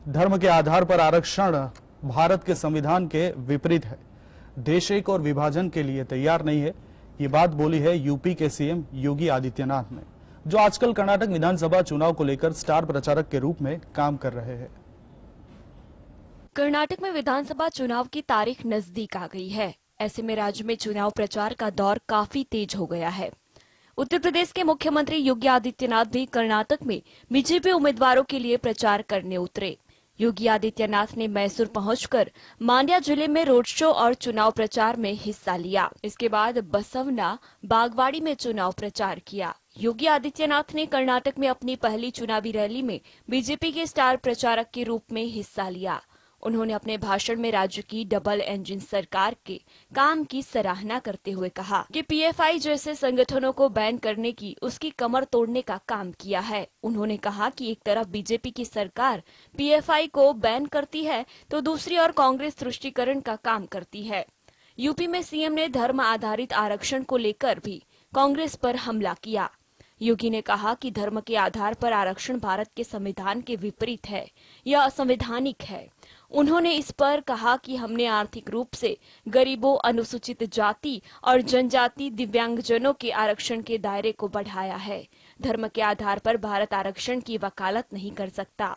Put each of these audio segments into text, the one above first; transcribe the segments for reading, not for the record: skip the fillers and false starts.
धर्म के आधार पर आरक्षण भारत के संविधान के विपरीत है। देश एक और विभाजन के लिए तैयार नहीं है। ये बात बोली है यूपी के सीएम योगी आदित्यनाथ ने, जो आजकल कर्नाटक विधानसभा चुनाव को लेकर स्टार प्रचारक के रूप में काम कर रहे हैं। कर्नाटक में विधानसभा चुनाव की तारीख नजदीक आ गई है। ऐसे में राज्य में चुनाव प्रचार का दौर काफी तेज हो गया है। उत्तर प्रदेश के मुख्यमंत्री योगी आदित्यनाथ भी कर्नाटक में बीजेपी उम्मीदवारों के लिए प्रचार करने उतरे। योगी आदित्यनाथ ने मैसूर पहुंचकर मांड्या जिले में रोड शो और चुनाव प्रचार में हिस्सा लिया। इसके बाद बसवना बागवाड़ी में चुनाव प्रचार किया। योगी आदित्यनाथ ने कर्नाटक में अपनी पहली चुनावी रैली में बीजेपी के स्टार प्रचारक के रूप में हिस्सा लिया। उन्होंने अपने भाषण में राज्य की डबल इंजन सरकार के काम की सराहना करते हुए कहा कि पीएफआई जैसे संगठनों को बैन करने की उसकी कमर तोड़ने का काम किया है। उन्होंने कहा कि एक तरफ बीजेपी की सरकार पीएफआई को बैन करती है तो दूसरी ओर कांग्रेस तुष्टीकरण का काम करती है। यूपी में सीएम ने धर्म आधारित आरक्षण को लेकर भी कांग्रेस पर हमला किया। योगी ने कहा कि धर्म के आधार पर आरक्षण भारत के संविधान के विपरीत है, यह असंवैधानिक है। उन्होंने इस पर कहा कि हमने आर्थिक रूप से गरीबों, अनुसूचित जाति और जनजाति, दिव्यांगजनों के आरक्षण के दायरे को बढ़ाया है। धर्म के आधार पर भारत आरक्षण की वकालत नहीं कर सकता।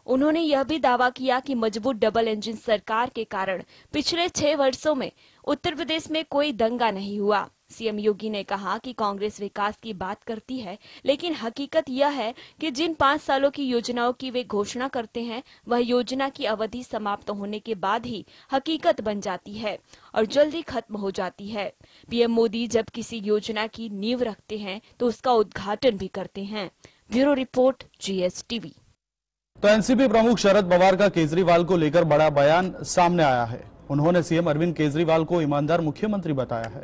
उन्होंने यह भी दावा किया कि मजबूत डबल इंजन सरकार के कारण पिछले 6 वर्षों में उत्तर प्रदेश में कोई दंगा नहीं हुआ। सीएम योगी ने कहा कि कांग्रेस विकास की बात करती है, लेकिन हकीकत यह है कि जिन 5 सालों की योजनाओं की वे घोषणा करते हैं, वह योजना की अवधि समाप्त होने के बाद ही हकीकत बन जाती है और जल्दी खत्म हो जाती है। पीएम मोदी जब किसी योजना की नींव रखते हैं तो उसका उद्घाटन भी करते हैं। Bureau report, GSTV। तो एनसीपी प्रमुख शरद पवार का केजरीवाल को लेकर बड़ा बयान सामने आया है। उन्होंने सीएम अरविंद केजरीवाल को ईमानदार मुख्यमंत्री बताया है।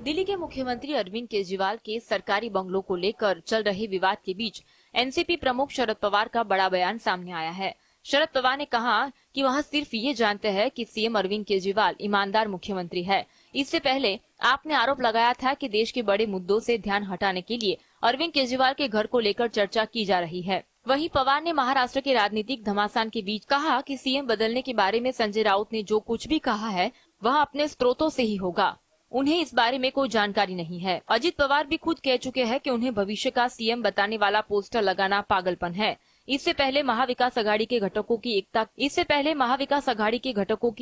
दिल्ली के मुख्यमंत्री अरविंद केजरीवाल के सरकारी बंगलों को लेकर चल रहे विवाद के बीच एनसीपी प्रमुख शरद पवार का बड़ा बयान सामने आया है। शरद पवार ने कहा कि वह सिर्फ ये जानते हैं कि सीएम अरविंद केजरीवाल ईमानदार मुख्यमंत्री है। इससे पहले आपने आरोप लगाया था कि देश के बड़े मुद्दों से ध्यान हटाने के लिए अरविंद केजरीवाल के घर को लेकर चर्चा की जा रही है। वहीं पवार ने महाराष्ट्र के राजनीतिक घमासान के बीच कहा कि सीएम बदलने के बारे में संजय राउत ने जो कुछ भी कहा है वह अपने स्रोतों से ही होगा। उन्हें इस बारे में कोई जानकारी नहीं है। अजित पवार भी खुद कह चुके हैं कि उन्हें भविष्य का सीएम बताने वाला पोस्टर लगाना पागलपन है। इससे पहले महाविकास अघाड़ी के घटकों की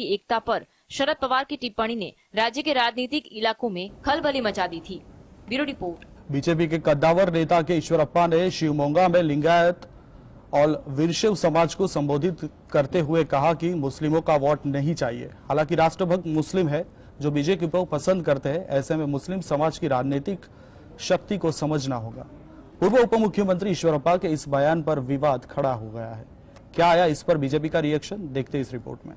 एकता पर शरद पवार की टिप्पणी ने राज्य के राजनीतिक इलाकों में खलबली मचा दी थी। Bureau report. बीजेपी के कद्दावर नेता के ईश्वरप्पा ने शिवमोगा में लिंगायत और वीरशैव समाज को संबोधित करते हुए कहा कि मुस्लिमों का वोट नहीं चाहिए। हालांकि राष्ट्रभक्त मुस्लिम है जो बीजेपी को पसंद करते हैं, ऐसे में मुस्लिम समाज की राजनीतिक शक्ति को समझना होगा। पूर्व उप मुख्यमंत्री ईश्वरप्पा के इस बयान पर विवाद खड़ा हो गया है। क्या आया इस पर बीजेपी का रिएक्शन, देखते इस रिपोर्ट में।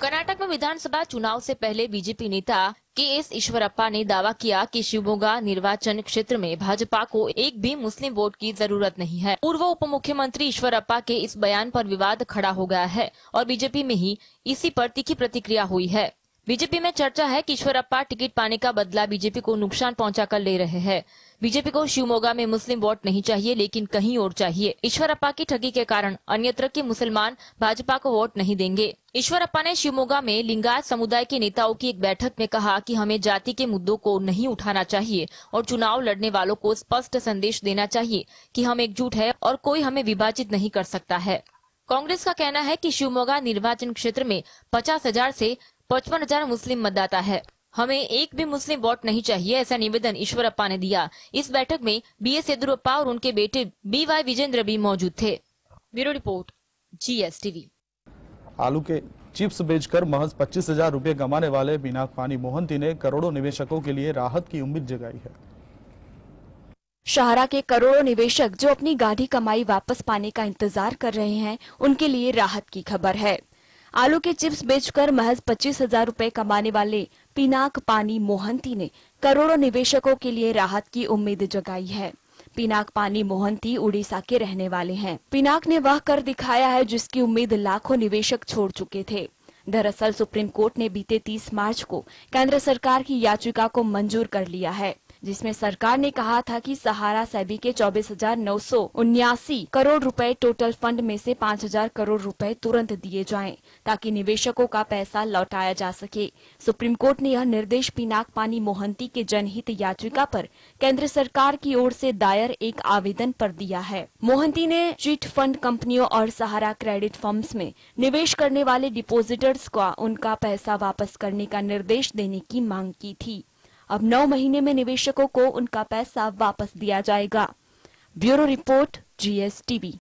कर्नाटक में विधानसभा चुनाव से पहले बीजेपी नेता KS ईश्वरप्पा ने दावा किया कि शिवमोगा निर्वाचन क्षेत्र में भाजपा को एक भी मुस्लिम वोट की जरूरत नहीं है। पूर्व उप मुख्यमंत्री ईश्वरप्पा के इस बयान पर विवाद खड़ा हो गया है और बीजेपी में ही इसी पर तीखी प्रतिक्रिया हुई है। बीजेपी में चर्चा है कि ईश्वरप्पा टिकट पाने का बदला बीजेपी को नुकसान पहुंचाकर ले रहे हैं। बीजेपी को शिवमोगा में मुस्लिम वोट नहीं चाहिए, लेकिन कहीं और चाहिए। ईश्वरप्पा की ठगी के कारण अन्यत्र के मुसलमान भाजपा को वोट नहीं देंगे। ईश्वरप्पा ने शिवमोगा में लिंगायत समुदाय के नेताओं की एक बैठक में कहा कि हमें जाति के मुद्दों को नहीं उठाना चाहिए और चुनाव लड़ने वालों को स्पष्ट संदेश देना चाहिए कि हम एकजुट है और कोई हमें विभाजित नहीं कर सकता है। कांग्रेस का कहना है कि शिवमोगा निर्वाचन क्षेत्र में 50,000 से 55,000 मुस्लिम मतदाता है। हमें एक भी मुस्लिम वोट नहीं चाहिए, ऐसा निवेदन ईश्वरप्पा ने दिया। इस बैठक में BS येदियुरप्पा और उनके बेटे BY विजेंद्र भी मौजूद थे। Bureau report, GSTV। आलू के चिप्स बेचकर महज 25,000 रुपए कमाने वाले पिनाकपानी मोहंती ने करोड़ों निवेशकों के लिए राहत की उम्मीद जगाई है। शाहरा के करोड़ों निवेशक जो अपनी गाढ़ी कमाई वापस पाने का इंतजार कर रहे हैं, उनके लिए राहत की खबर है। आलू के चिप्स बेचकर महज 25,000 रुपए कमाने वाले पिनाकपानी मोहंती ने करोड़ों निवेशकों के लिए राहत की उम्मीद जगाई है। पिनाकपानी मोहंती उड़ीसा के रहने वाले हैं। पिनाक ने वह कर दिखाया है जिसकी उम्मीद लाखों निवेशक छोड़ चुके थे। दरअसल सुप्रीम कोर्ट ने बीते 30 मार्च को केंद्र सरकार की याचिका को मंजूर कर लिया है, जिसमें सरकार ने कहा था कि सहारा सेबी के 24,979 करोड़ रुपए टोटल फंड में से 5,000 करोड़ रुपए तुरंत दिए जाएं, ताकि निवेशकों का पैसा लौटाया जा सके। सुप्रीम कोर्ट ने यह निर्देश पिनाक पानी मोहंती के जनहित याचिका पर केंद्र सरकार की ओर से दायर एक आवेदन पर दिया है। मोहंती ने चिट फंड कंपनियों और सहारा क्रेडिट फर्म्स में निवेश करने वाले डिपोजिटर्स को उनका पैसा वापस करने का निर्देश देने की मांग की थी। अब 9 महीने में निवेशकों को उनका पैसा वापस दिया जाएगा। Bureau report, GSTV।